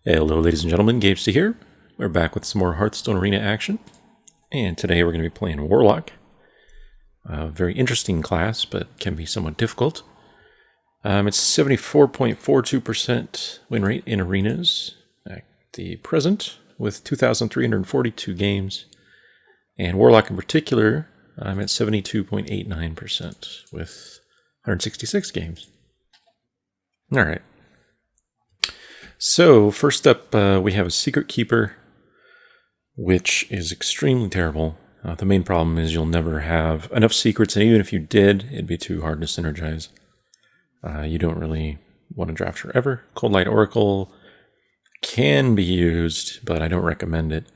Hello ladies and gentlemen, Gapesty here. We're back with some more Hearthstone Arena action. And today we're going to be playing Warlock. A very interesting class, but can be somewhat difficult. It's 74.42% win rate in arenas at the present, with 2,342 games. And Warlock in particular, I'm at 72.89% with 166 games. Alright. So, first up, we have a Secret Keeper, which is extremely terrible. The main problem is you'll never have enough secrets, and even if you did, it'd be too hard to synergize. You don't really want to draft her ever. Cold Light Oracle can be used, but I don't recommend it.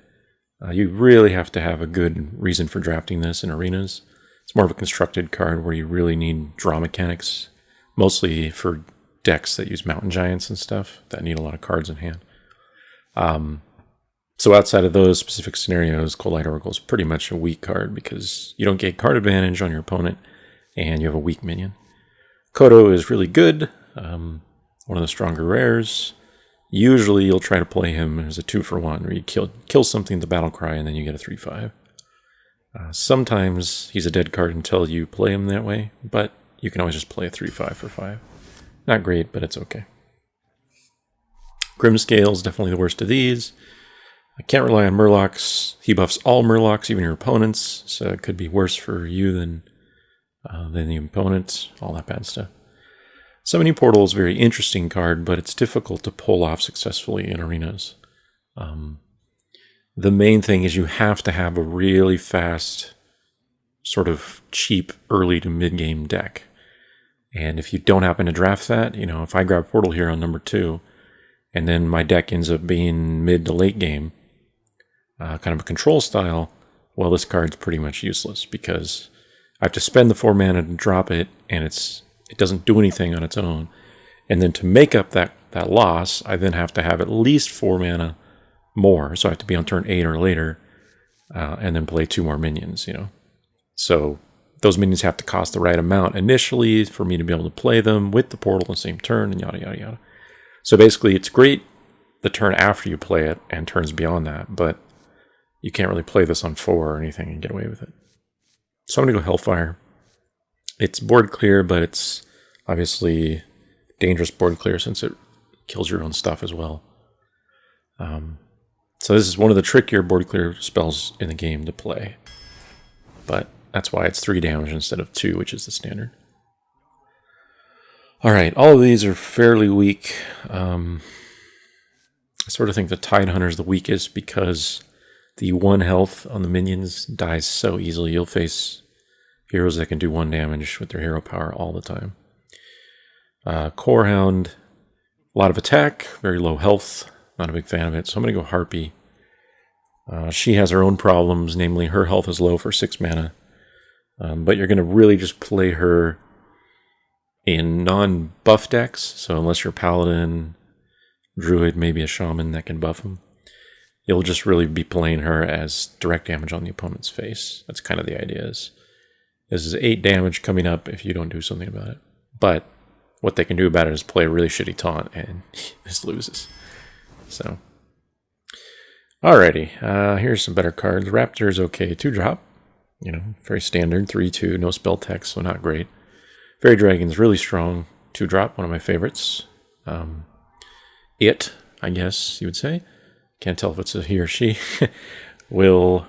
You really have to have a good reason for drafting this in arenas. It's more of a constructed card where you really need draw mechanics, mostly for decks that use Mountain Giants and stuff that need a lot of cards in hand. So outside of those specific scenarios, Cold Light Oracle is pretty much a weak card because you don't get card advantage on your opponent and you have a weak minion. Kodo is really good, one of the stronger rares. Usually you'll try to play him as a 2-for-1 where you kill something with the battle cry and then you get a 3-5. Sometimes he's a dead card until you play him that way, but you can always just play a 3-5 for 5. Not great, but it's okay. Grimscale is definitely the worst of these. I can't rely on Murlocs. He buffs all Murlocs, even your opponents, so it could be worse for you than the opponent, all that bad stuff. Summoning Portal is a very interesting card, but it's difficult to pull off successfully in arenas. The main thing is you have to have a really fast, sort of cheap early to mid-game deck. And if you don't happen to draft that, you know, if I grab Portal here on number 2, and then my deck ends up being mid to late game, kind of a control style, well, this card's pretty much useless because I have to spend the 4 mana to drop it, and it doesn't do anything on its own. And then to make up that loss, I then have to have at least 4 mana more, so I have to be on turn 8 or later, and then play 2 more minions, you know. So those minions have to cost the right amount initially for me to be able to play them with the portal the same turn, and yada, yada, yada. So basically, it's great the turn after you play it and turns beyond that, but you can't really play this on 4 or anything and get away with it. So I'm going to go Hellfire. It's board clear, but it's obviously dangerous board clear since it kills your own stuff as well. So this is one of the trickier board clear spells in the game to play. But that's why it's 3 damage instead of 2, which is the standard. Alright, all of these are fairly weak. I sort of think the Tidehunter is the weakest because the 1 health on the minions dies so easily. You'll face heroes that can do 1 damage with their hero power all the time. Corehound, a lot of attack, very low health. Not a big fan of it, so I'm going to go Harpy. She has her own problems, namely her health is low for 6 mana. But you're going to really just play her in non-buff decks. So unless you're Paladin, Druid, maybe a Shaman that can buff them, you'll just really be playing her as direct damage on the opponent's face. That's kind of the idea. This is 8 damage coming up if you don't do something about it. But what they can do about it is play a really shitty taunt, and this loses. So, alrighty, here's some better cards. Raptor is okay, 2-drop. You know, very standard, 3-2, no spell text, so not great. Fairy Dragon's really strong, 2-drop, one of my favorites. It, I guess you would say, can't tell if it's a he or she, will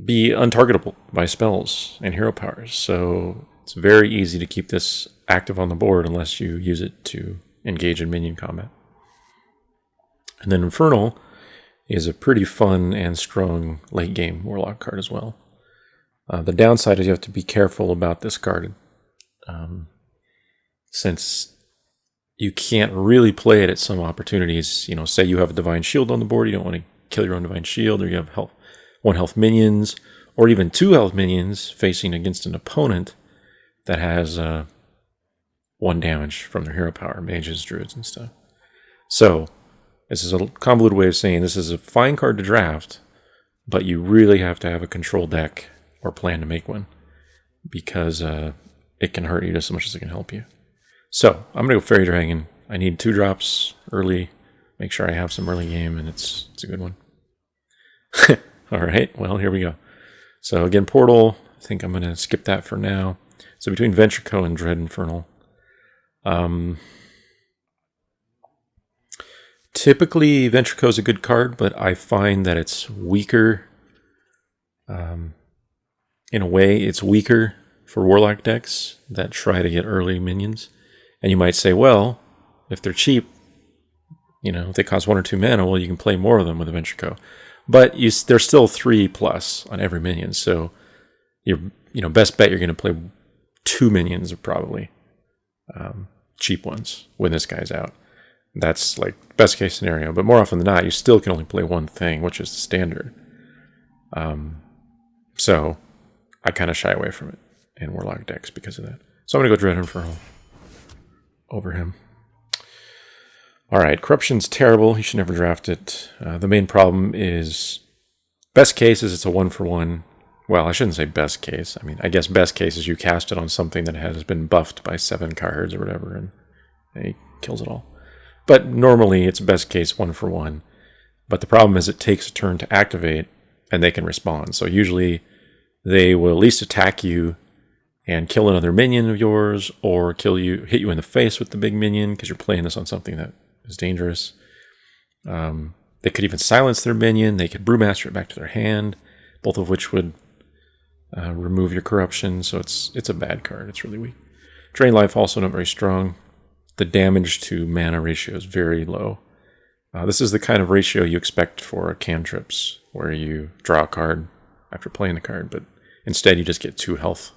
be untargetable by spells and hero powers. So it's very easy to keep this active on the board unless you use it to engage in minion combat. And then Infernal is a pretty fun and strong late game Warlock card as well. The downside is you have to be careful about this card, since you can't really play it at some opportunities. You know, say you have a Divine Shield on the board, you don't want to kill your own Divine Shield, or you have 1 health minions, or even 2 health minions facing against an opponent that has 1 damage from their hero power, mages, druids, and stuff. So this is a convoluted way of saying this is a fine card to draft, but you really have to have a control deck or plan to make one, because it can hurt you just as much as it can help you. So I'm going to go Fairy Dragon. I need 2 drops early make sure I have some early game, and it's a good one. All right, well, here we go. So again, Portal, I think I'm going to skip that for now. So between Ventrico and Dread Infernal. Typically, Ventrico is a good card, but I find that it's weaker. In a way, it's weaker for Warlock decks that try to get early minions. And you might say, well, if they're cheap, if they cost 1 or 2 mana, well, you can play more of them with a Ventrico. But they're still 3+ on every minion, so your best bet you're going to play 2 minions, are probably cheap ones when this guy's out. That's like best case scenario, but more often than not, you still can only play one thing, which is the standard. So I kind of shy away from it in Warlock decks because of that. So I'm going to go Dread Infernal over him. All right, Corruption's terrible. You should never draft it. The main problem is, best case is it's a 1-for-1. Well, I shouldn't say best case. I mean, I guess best case is you cast it on something that has been buffed by 7 cards or whatever, and he kills it all. But normally it's best case 1-for-1. But the problem is it takes a turn to activate, and they can respond. So usually they will at least attack you and kill another minion of yours, or hit you in the face with the big minion because you're playing this on something that is dangerous. They could even silence their minion. They could Brewmaster it back to their hand, both of which would remove your corruption. So it's a bad card. It's really weak. Drain Life also not very strong. The damage to mana ratio is very low. This is the kind of ratio you expect for cantrips, where you draw a card after playing the card, but instead you just get 2 health,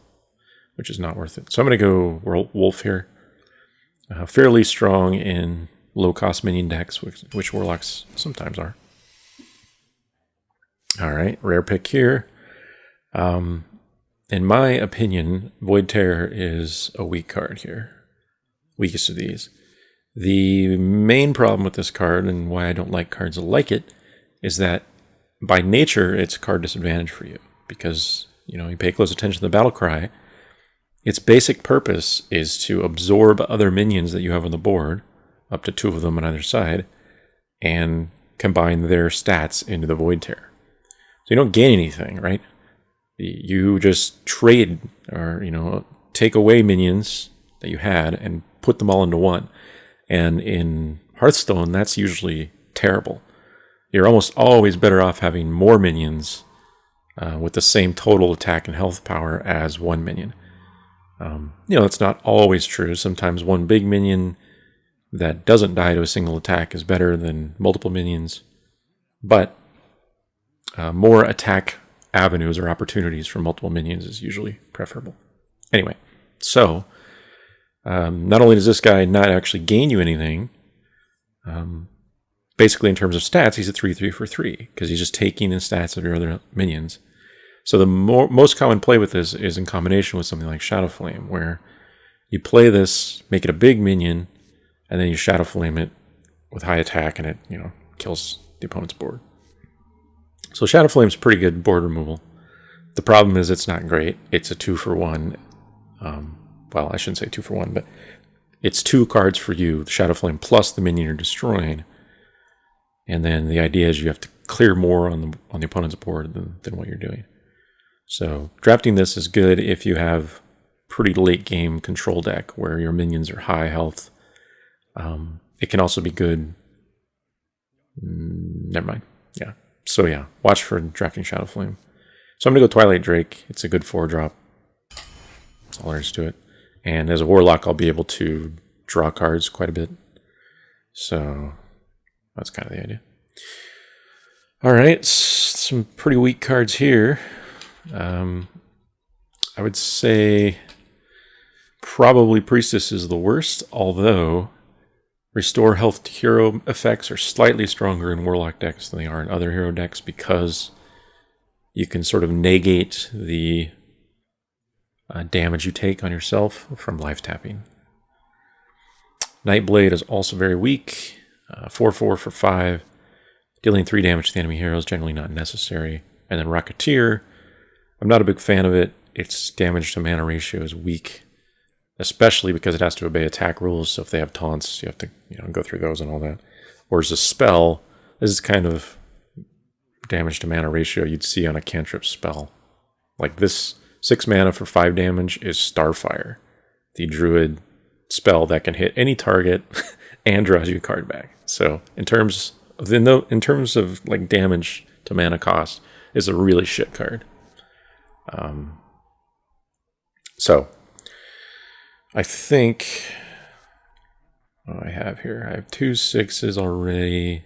which is not worth it. So I'm going to go Wolf here. Fairly strong in low-cost minion decks, which Warlocks sometimes are. All right, rare pick here. In my opinion, Void Terror is a weak card here. Weakest of these. The main problem with this card, and why I don't like cards like it, is that by nature it's a card disadvantage for you, because you pay close attention to the battle cry. Its basic purpose is to absorb other minions that you have on the board, up to 2 of them on either side, and combine their stats into the Void Terror. So you don't gain anything, right? You just trade, or take away minions that you had and put them all into one. And in Hearthstone, that's usually terrible. You're almost always better off having more minions with the same total attack and health power as one minion. That's not always true. Sometimes one big minion that doesn't die to a single attack is better than multiple minions. But more attack avenues or opportunities for multiple minions is usually preferable. Anyway, so not only does this guy not actually gain you anything, basically in terms of stats, he's a 3/3 for 3, because he's just taking the stats of your other minions. So the most common play with this is in combination with something like Shadow Flame, where you play this, make it a big minion, and then you Shadow Flame it with high attack, and it kills the opponent's board. So Shadow Flame's pretty good board removal. The problem is it's not great. It's a 2-for-1. Well, I shouldn't say 2-for-1, but it's 2 cards for you, the Shadow Flame plus the minion you're destroying. And then the idea is you have to clear more on the opponent's board than what you're doing. So drafting this is good if you have pretty late game control deck where your minions are high health. It can also be good. Never mind. Yeah. So yeah, watch for drafting Shadow Flame. So I'm going to go Twilight Drake. It's a good 4-drop. That's all there is to it. And as a Warlock, I'll be able to draw cards quite a bit. So that's kind of the idea. All right, some pretty weak cards here. I would say probably Priestess is the worst, although Restore Health to Hero effects are slightly stronger in Warlock decks than they are in other hero decks, because you can sort of negate the damage you take on yourself from life tapping. Nightblade is also very weak. 4/4 for 5. Dealing 3 damage to the enemy hero is generally not necessary. And then Rocketeer, I'm not a big fan of it. Its damage to mana ratio is weak, especially because it has to obey attack rules. So if they have taunts, you have to go through those and all that. Or as a spell, this is kind of damage to mana ratio you'd see on a cantrip spell. Like this 6 mana for 5 damage is Starfire, the druid spell that can hit any target and draws you a card back. So in terms of like damage to mana cost, is a really shit card. So I think what I have here, I have 2 6s already,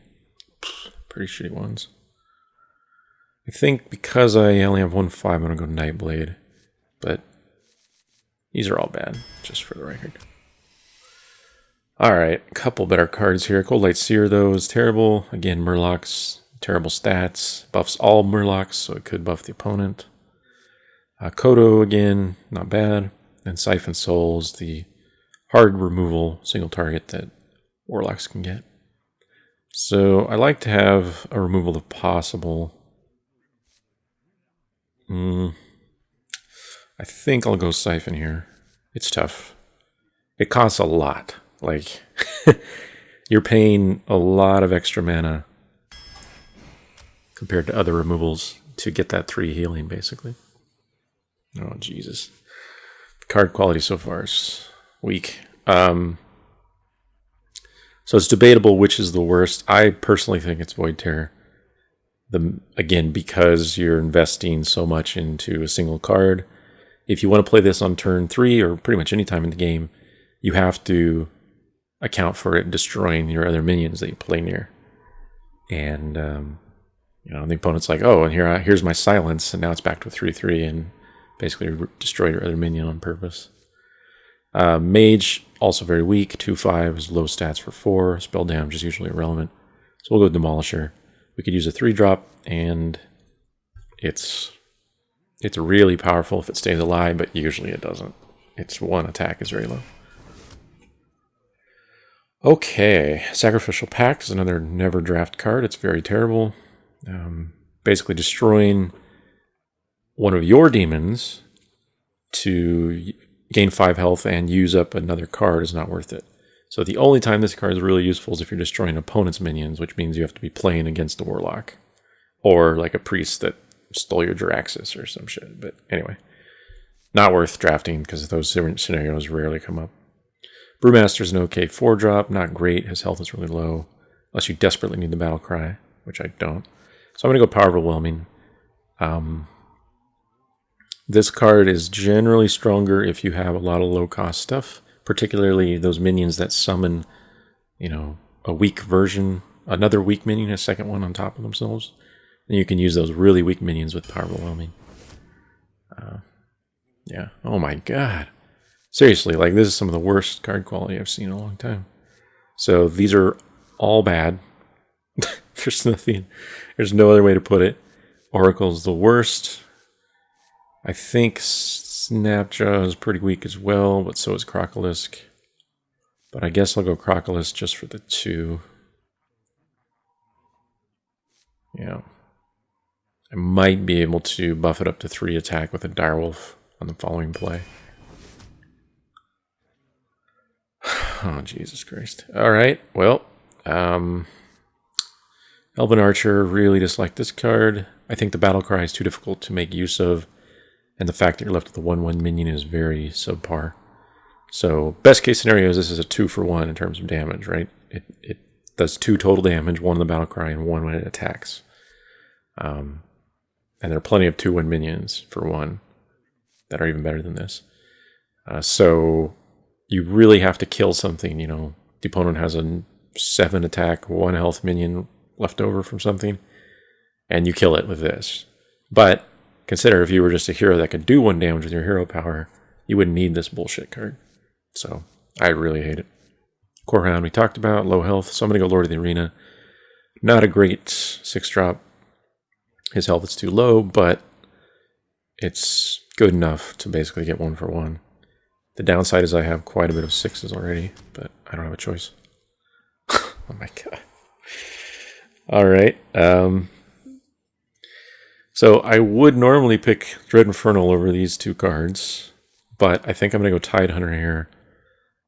pretty shitty ones. I think because I only have 1 5, I'm going to go Nightblade. But these are all bad, just for the record. Alright, a couple better cards here. Cold Light Seer, though, is terrible. Again, Murlocs, terrible stats. Buffs all Murlocs, so it could buff the opponent. Kodo, again, not bad. And Siphon Souls, the hard removal single target that Warlocks can get. So I like to have a removal if possible. I think I'll go Siphon here. It's tough. It costs a lot. Like, you're paying a lot of extra mana compared to other removals to get that 3 healing, basically. Oh, Jesus. The card quality so far is weak. So it's debatable which is the worst. I personally think it's Void Terror. Again, because you're investing so much into a single card. If you want to play this on turn 3 or pretty much any time in the game, you have to account for it destroying your other minions that you play near. And the opponent's like, oh, and here's my silence, and now it's back to a 3/3 and basically destroy your other minion on purpose. Mage, also very weak. 2/5 is low stats for 4. Spell damage is usually irrelevant. So we'll go Demolisher. We could use a 3-drop, and it's really powerful if it stays alive, but usually it doesn't. Its 1 attack is very low. Okay, Sacrificial Pact is another never draft card. It's very terrible. Basically destroying one of your demons to gain 5 health and use up another card is not worth it. So the only time this card is really useful is if you're destroying opponent's minions, which means you have to be playing against the Warlock. Or like a priest that stole your Jiraxis or some shit. But anyway, not worth drafting because those scenarios rarely come up. Brewmaster's an okay 4-drop, not great. His health is really low, unless you desperately need the Battle Cry, which I don't. So I'm going to go Power Overwhelming. This card is generally stronger if you have a lot of low-cost stuff, particularly those minions that summon, a weak version, another weak minion, a second one on top of themselves. And you can use those really weak minions with Power Overwhelming. Yeah. Oh my god. Seriously, like this is some of the worst card quality I've seen in a long time. So these are all bad. There's no other way to put it. Oracle's the worst. I think Snapjaw is pretty weak as well, but so is Crocolisk. But I guess I'll go Crocolisk just for the 2. Yeah. I might be able to buff it up to 3 attack with a Direwolf on the following play. Oh, Jesus Christ. Alright, well, Elven Archer, really dislike this card. I think the Battle Cry is too difficult to make use of, and the fact that you're left with a 1/1 minion is very subpar. So, best case scenario is this is a 2-for-1 in terms of damage, right? It does 2 total damage, 1 in the Battle Cry and 1 when it attacks. And there are plenty of 2/1 minions for 1 that are even better than this. So you really have to kill something, The opponent has a 7 attack, 1 health minion left over from something, and you kill it with this. But consider if you were just a hero that could do 1 damage with your hero power, you wouldn't need this bullshit card. So I really hate it. Corehound we talked about, low health, so I'm going to go Lord of the Arena. Not a great 6-drop. His health is too low, but it's good enough to basically get 1-for-1. The downside is I have quite a bit of 6s already, but I don't have a choice. Oh my god. Alright. So I would normally pick Dread Infernal over these 2 cards, but I think I'm going to go Tidehunter here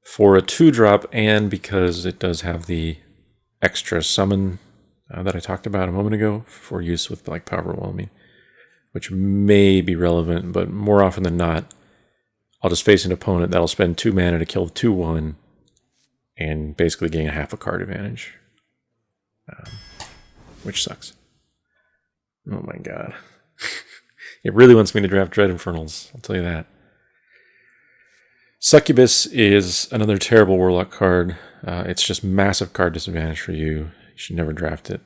for a 2-drop, and because it does have the extra summon that I talked about a moment ago for use with like power overwhelming, which may be relevant, but more often than not, I'll just face an opponent that'll spend 2 mana to kill the 2/1 and basically gain half a card advantage, which sucks. Oh my god. It really wants me to draft Dread Infernals, I'll tell you that. Succubus is another terrible Warlock card. It's just massive card disadvantage for you. You should never draft it.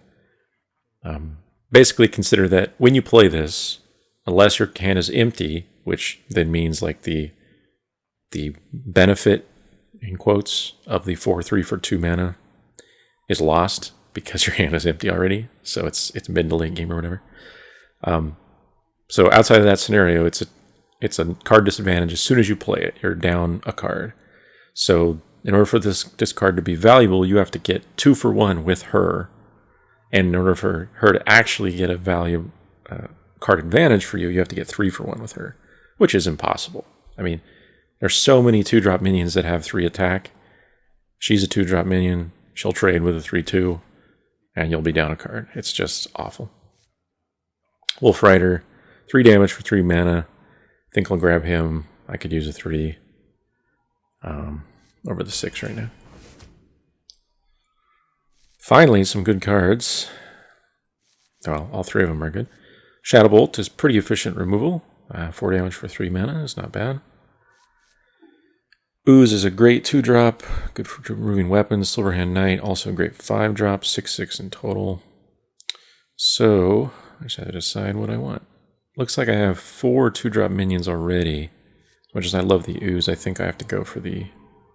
Basically consider that when you play this, unless your hand is empty, which then means like the benefit, in quotes, of the 4/3 for 2 mana is lost because your hand is empty already. So it's mid to late game or whatever. So outside of that scenario, it's a card disadvantage. As soon as you play it, you're down a card. So in order for this card to be valuable, you have to get 2 for 1 with her. And in order for her to actually get a value card advantage for you, you have to get 3 for 1 with her, which is impossible. I mean, there's so many 2-drop minions that have 3 attack. She's a 2-drop minion. She'll trade with a 3/2, and you'll be down a card. It's just awful. Wolf Rider, 3 damage for 3 mana. I think I'll grab him. I could use a 3 over the 6 right now. Finally, some good cards. Well, all 3 of them are good. Shadowbolt is pretty efficient removal. 4 damage for 3 mana is not bad. Ooze is a great 2-drop, good for removing weapons. Silverhand Knight, also a great 5-drop, 6/6 in total. So, I just have to decide what I want. Looks like I have 4 2-drop minions already. As much as I love the Ooze, I think I have to go for the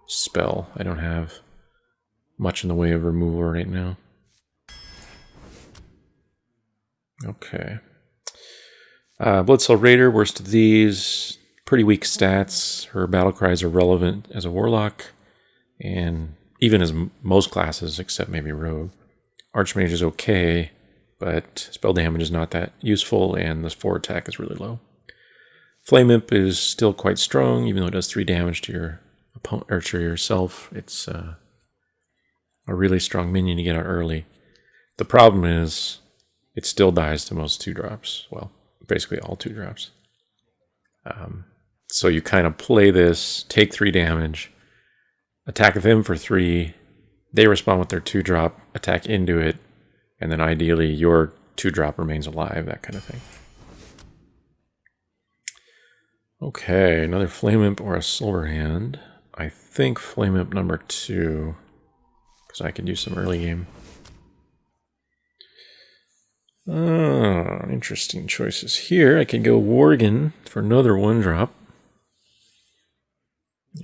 spell. I don't have much in the way of removal right now. Okay. Bloodsoul Raider, worst of these. Pretty weak stats. Her battle cries are relevant as a Warlock, and even as most classes, except maybe Rogue. Archmage is okay, but spell damage is not that useful, and the 4 attack is really low. Flame Imp is still quite strong, even though it does 3 damage to your opponent or to yourself. It's a really strong minion to get out early. The problem is it still dies to most 2-drops. Well, basically all 2-drops. So you kind of play this, take 3 damage, attack them for 3, they respond with their 2-drop, attack into it, and then ideally your 2-drop remains alive, that kind of thing. Okay, another Flame Imp or a Silverhand. I think Flame Imp number 2, because I could use some early game. Interesting choices here. I could go Worgen for another 1-drop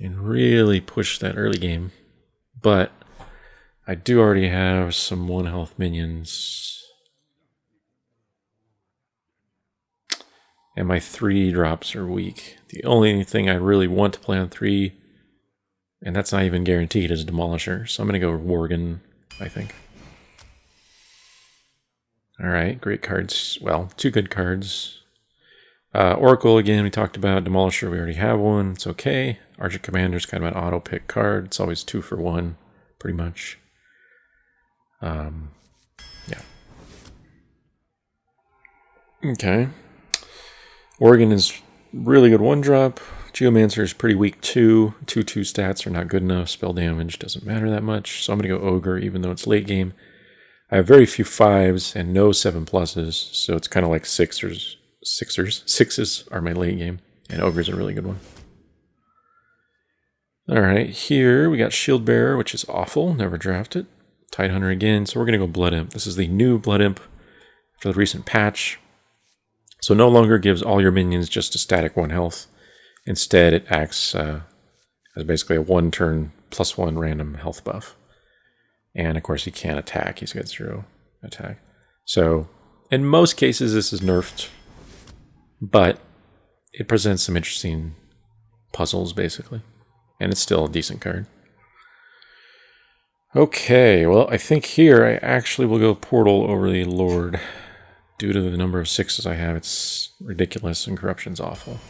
and really push that early game. But I do already have some 1-health minions. And my 3-drops are weak. The only thing I really want to play on 3, and that's not even guaranteed, is Demolisher. So I'm going to go Worgen, I think. Alright, great cards. Well, 2 good cards. Oracle, again, we talked about. Demolisher, we already have one. It's okay. Archer Commander is kind of an auto-pick card. It's always 2 for 1, pretty much. Yeah. Okay. Oregon is really good 1-drop. Geomancer is pretty weak 2. 2/2 stats are not good enough. Spell damage doesn't matter that much. So I'm going to go Ogre, even though it's late game. I have very few 5s and no 7+s, so it's kind of like Sixers. 6s are my late game, and Ogre's a really good one. Alright, here we got Shield Bearer, which is awful. Never draft it. Tidehunter again, so we're going to go Blood Imp. This is the new Blood Imp for the recent patch. So no longer gives all your minions just a static 1 health. Instead, it acts as basically a 1-turn +1 random health buff. And of course, he can't attack. He's got 0 attack. So in most cases, this is nerfed, but it presents some interesting puzzles, basically. And it's still a decent card. Okay, well, I think here I actually will go Portal over the Lord. Due to the number of 6s I have, it's ridiculous, and Corruption's awful.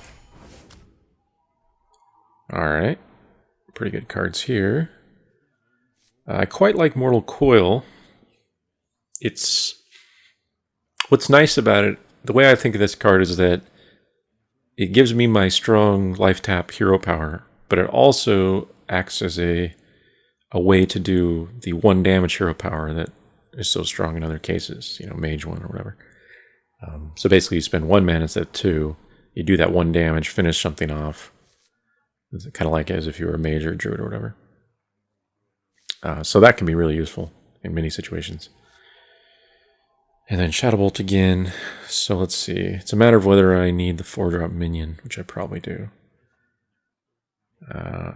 Alright, pretty good cards here. I quite like Mortal Coil. it's what's nice about it. The way I think of this card is that it gives me my strong life tap hero power, but it also acts as a way to do the 1 damage hero power that is so strong in other cases, mage 1 or whatever. So basically you spend 1 mana instead of 2, you do that 1 damage, finish something off. It's kind of like as if you were a mage or a druid or whatever. So that can be really useful in many situations. And then Shadow Bolt again. So let's see. It's a matter of whether I need the 4-drop minion, which I probably do.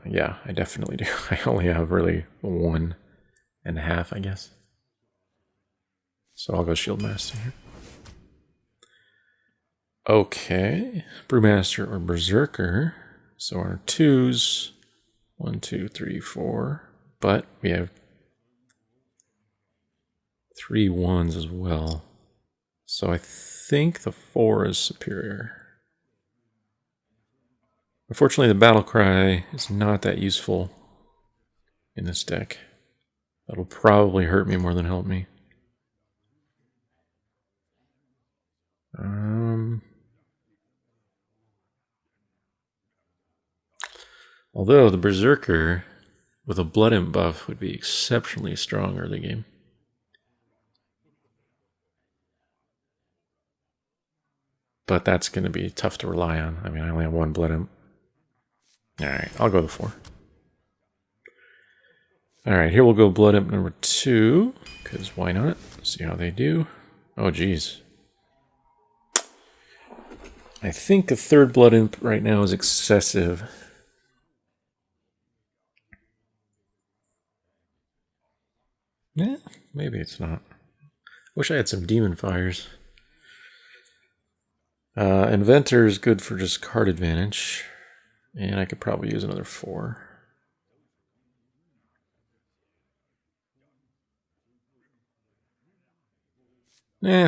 Yeah, I definitely do. I only have really 1.5, I guess. So I'll go Shield Master here. Okay. Brewmaster or Berserker. So our 2s. 1, 2, 3, 4. But we have 3 1s as well. So I think the 4 is superior. Unfortunately, the Battle Cry is not that useful in this deck. That'll probably hurt me more than help me. Although the Berserker with a Blood Imp buff would be exceptionally strong early game. But that's going to be tough to rely on. I mean, I only have 1 Blood Imp. Alright, I'll go the 4. Alright, here we'll go Blood Imp number 2, because why not? See how they do. Oh, geez. I think a 3rd Blood Imp right now is excessive. Yeah, maybe it's not. Wish I had some Demon Fires. Inventor is good for just card advantage. And I could probably use another 4.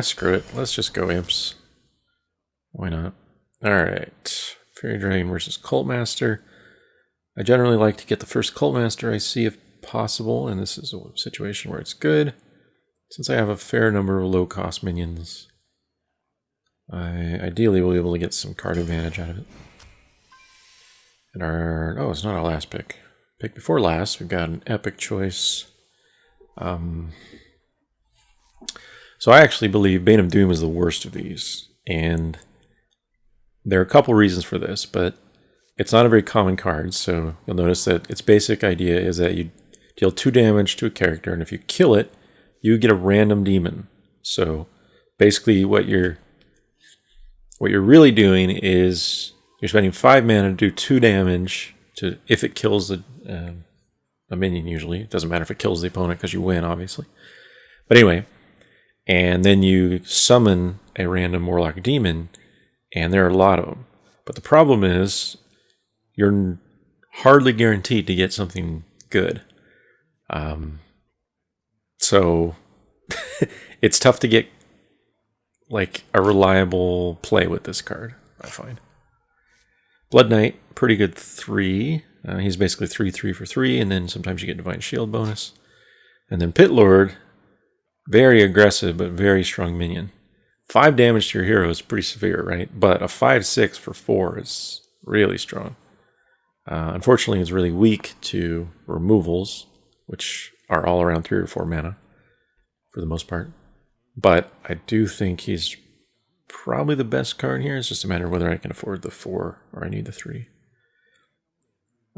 Screw it. Let's just go Imps. Why not? Alright. Fairy Dragon versus Cult Master. I generally like to get the first Cult Master I see if possible, and this is a situation where it's good. Since I have a fair number of low-cost minions, I ideally will be able to get some card advantage out of it. And our... oh, it's not our last pick. Pick before last, we've got an epic choice. So I actually believe Bane of Doom is the worst of these. And there are a couple reasons for this, but it's not a very common card, so you'll notice that its basic idea is that you deal 2 damage to a character, and if you kill it, you get a random demon. So basically what you're really doing is you're spending 5 mana to do 2 damage to if it kills a minion usually. It doesn't matter if it kills the opponent because you win, obviously. But anyway, and then you summon a random Warlock demon, and there are a lot of them. But the problem is you're hardly guaranteed to get something good. So it's tough to get like a reliable play with this card, I find. Blood Knight, pretty good 3. He's basically 3/3 for 3, and then sometimes you get Divine Shield bonus. And then Pit Lord, very aggressive but very strong minion. 5 damage to your hero is pretty severe, right? But a 5/6 for 4 is really strong. Unfortunately, it's really weak to removals, which are all around 3 or 4 mana for the most part. But I do think he's probably the best card here. It's just a matter of whether I can afford the 4 or I need the 3.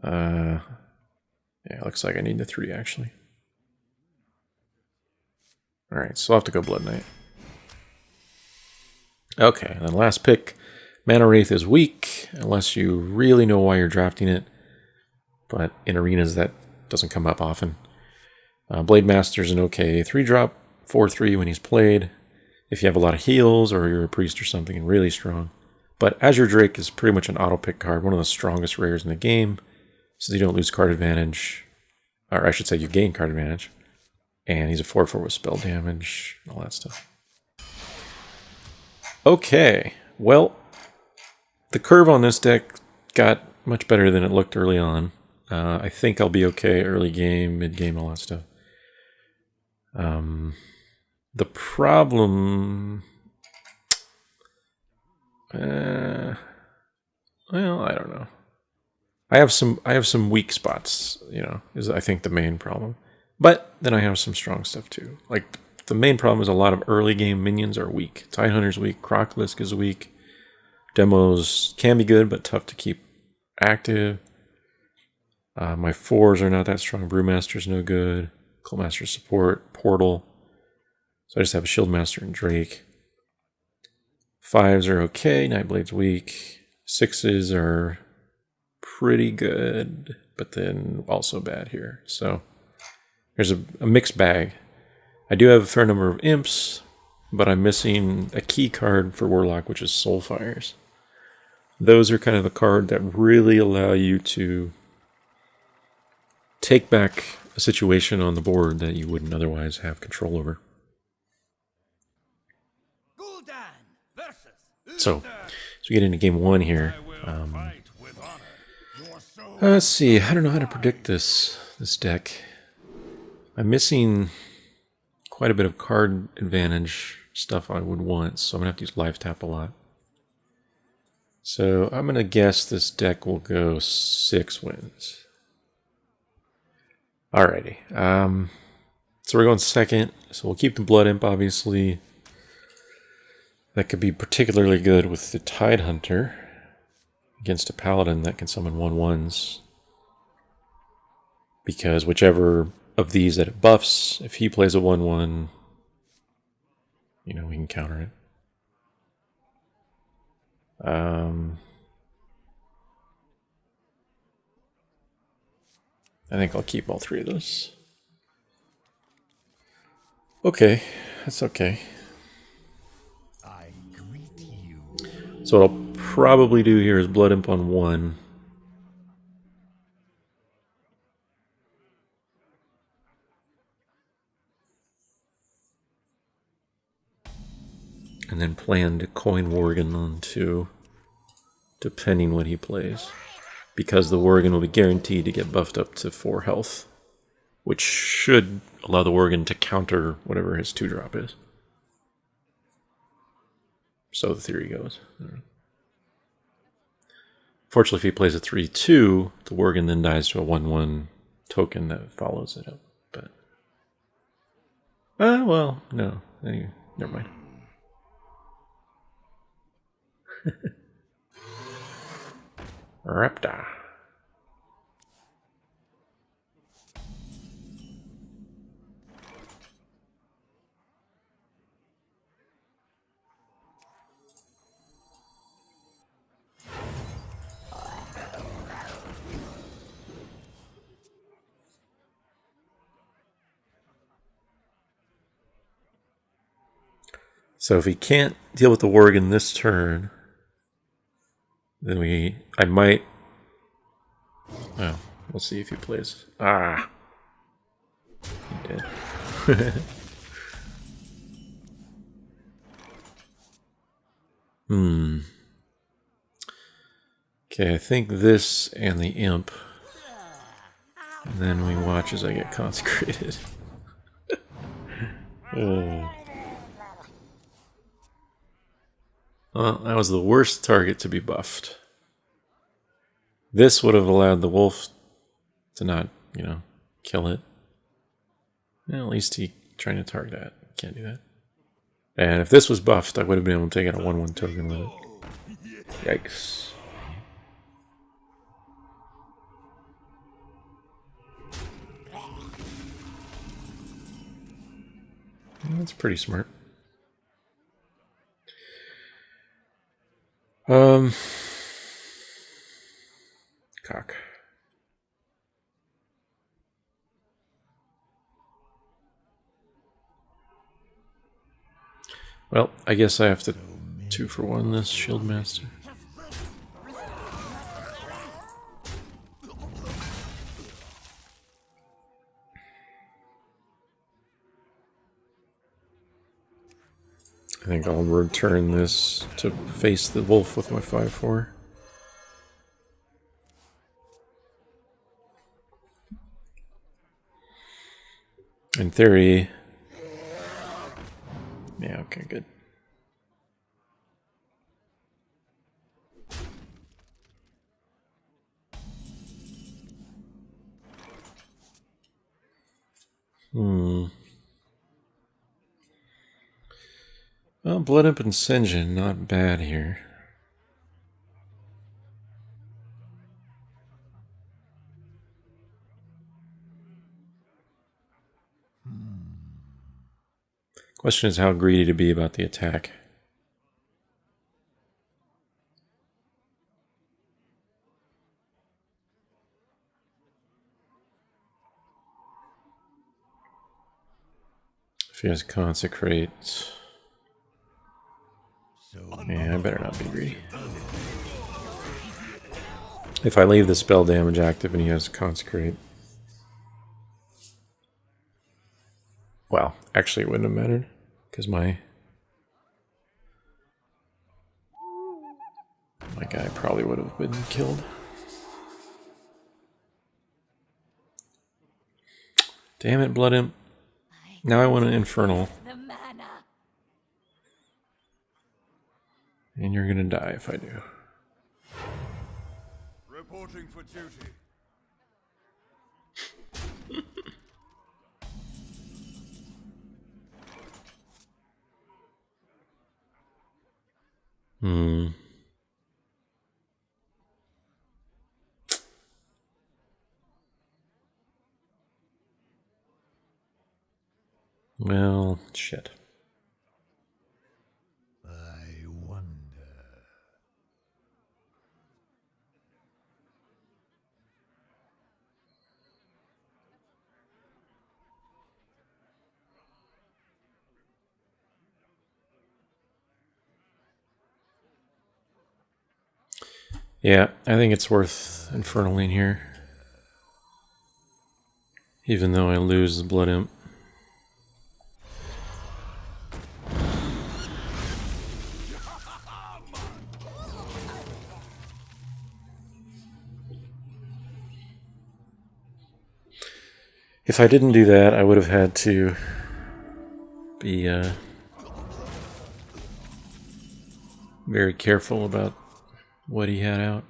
Yeah, it looks like I need the 3 actually. Alright, so I'll have to go Blood Knight. Okay, and then last pick. Mana Wraith is weak, unless you really know why you're drafting it. But in arenas, that doesn't come up often. Blade Master's an okay 3-drop, 4/3 when he's played. If you have a lot of heals, or you're a priest or something, and really strong. But Azure Drake is pretty much an auto-pick card, one of the strongest rares in the game, so you don't lose card advantage. Or I should say you gain card advantage. And he's a 4/4 with spell damage, and all that stuff. Okay, well, the curve on this deck got much better than it looked early on. I think I'll be okay early game, mid game, all that stuff. The problem... well, I don't know. I have some weak spots, you know, is I think the main problem. But then I have some strong stuff too. Like, the main problem is a lot of early game minions are weak. Tidehunter's weak, Crocolisk is weak. Demos can be good, but tough to keep active. My 4s are not that strong. Brewmaster's no good. Cultmaster support, Portal. So I just have a Shieldmaster and Drake. 5s are okay, Nightblade's weak. 6s are pretty good, but then also bad here. So there's a mixed bag. I do have a fair number of imps, but I'm missing a key card for Warlock, which is Soulfires. Those are kind of the card that really allow you to take back a situation on the board that you wouldn't otherwise have control over. So we get into game 1 here. Let's see. I don't know how to predict this deck. I'm missing quite a bit of card advantage stuff I would want, so I'm going to have to use life tap a lot. So I'm going to guess this deck will go 6 wins. Alrighty. So we're going second, so we'll keep the Blood Imp, obviously. That could be particularly good with the Tidehunter against a Paladin that can summon 1/1s. Because whichever of these that it buffs, if he plays a 1/1, you know, we can counter it. I think I'll keep all 3 of those. Okay, that's okay. So what I'll probably do here is Blood Imp on 1. And then plan to coin Worgen on 2, depending what he plays. Because the Worgen will be guaranteed to get buffed up to 4 health, which should allow the Worgen to counter whatever his 2-drop is. So the theory goes. Fortunately, if he plays a 3/2, the Worgen then dies to a 1/1 token that follows it up. But well, no, never mind. Raptor. So if he can't deal with the Worgen this turn, then I might. Well, we'll see if he plays. Ah, he did. Okay, I think this and the imp. And then we watch as I get consecrated. Well, that was the worst target to be buffed. This would have allowed the wolf to not, you know, kill it. Well, at least he trying to target that. Can't do that. And if this was buffed, I would have been able to take out a 1/1 token with it. Yikes. That's pretty smart. Cock. Well, I guess I have to 2-for-1 this Shieldmaster. I think I'll return this to face the wolf with my 5/4. In theory, Yeah, okay, good. Well, Blood Up and Sinjin, not bad here. Question is how greedy to be about the attack. If he has Consecrate... Yeah, I better not be greedy. If I leave the spell damage active and he has Consecrate... Well, actually it wouldn't have mattered, because my guy probably would have been killed. Damn it, Blood Imp. Now I want an Infernal. And you're gonna die if I do. Reporting for duty. Well, shit. I wonder. Yeah, I think it's worth Infernaling here. Even though I lose the Blood Imp. If I didn't do that, I would have had to be very careful about what he had out.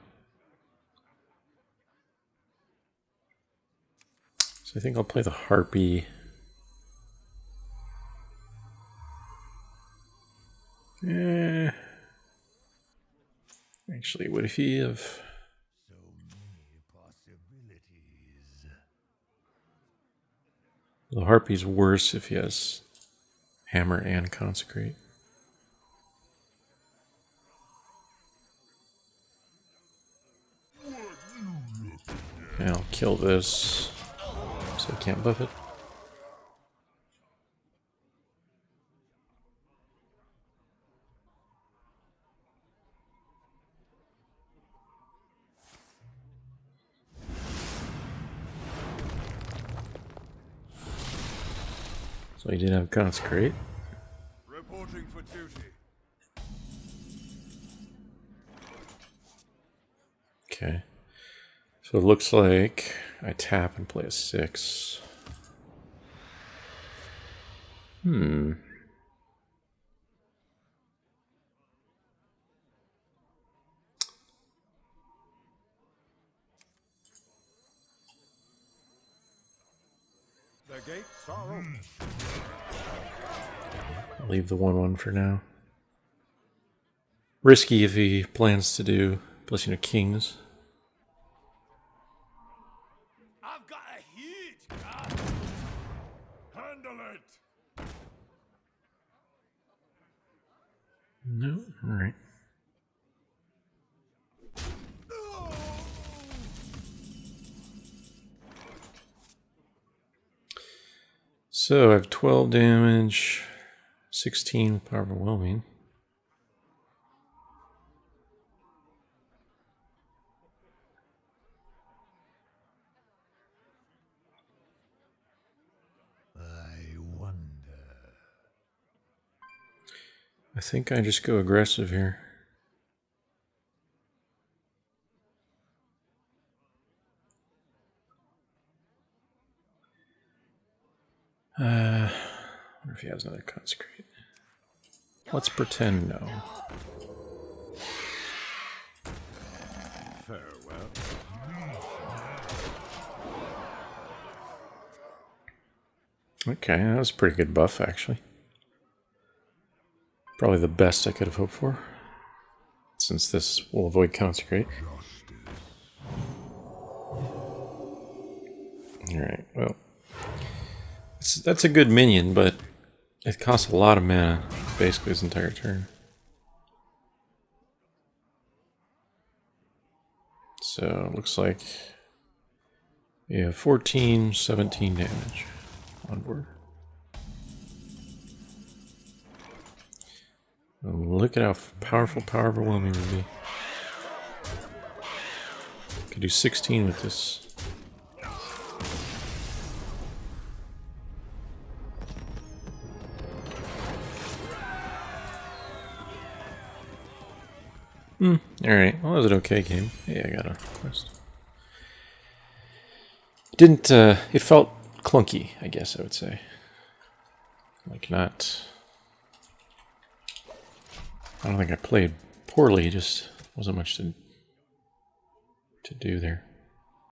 So I think I'll play the Harpy. Actually, what if he have... So many possibilities. The Harpy's worse if he has Hammer and Consecrate. And I'll kill this, so I can't buff it. So he did have Consecrate. Reporting for duty. Okay. So it looks like I tap and play a 6. The gates are open. I'll leave the 1/1 for now. Risky if he plans to do Blessing of Kings. I've got a heat. Handle it. No? Alright. So I have 12 damage, 16 with Power Overwhelming. I wonder. I think I just go aggressive here. I wonder if he has another Consecrate. Let's pretend no. Farewell. Okay, that was a pretty good buff, actually. Probably the best I could have hoped for, since this will avoid consecrate. Alright, well, that's a good minion, but it costs a lot of mana, basically his entire turn. So, it looks like we have 14, 17 damage on board. Look at how powerful Power Overwhelming would be. Could do 16 with this. Alright, well, that was an okay game. Yeah, I got a quest. It felt clunky, I guess I would say. Like, not... I don't think I played poorly, just wasn't much to do there.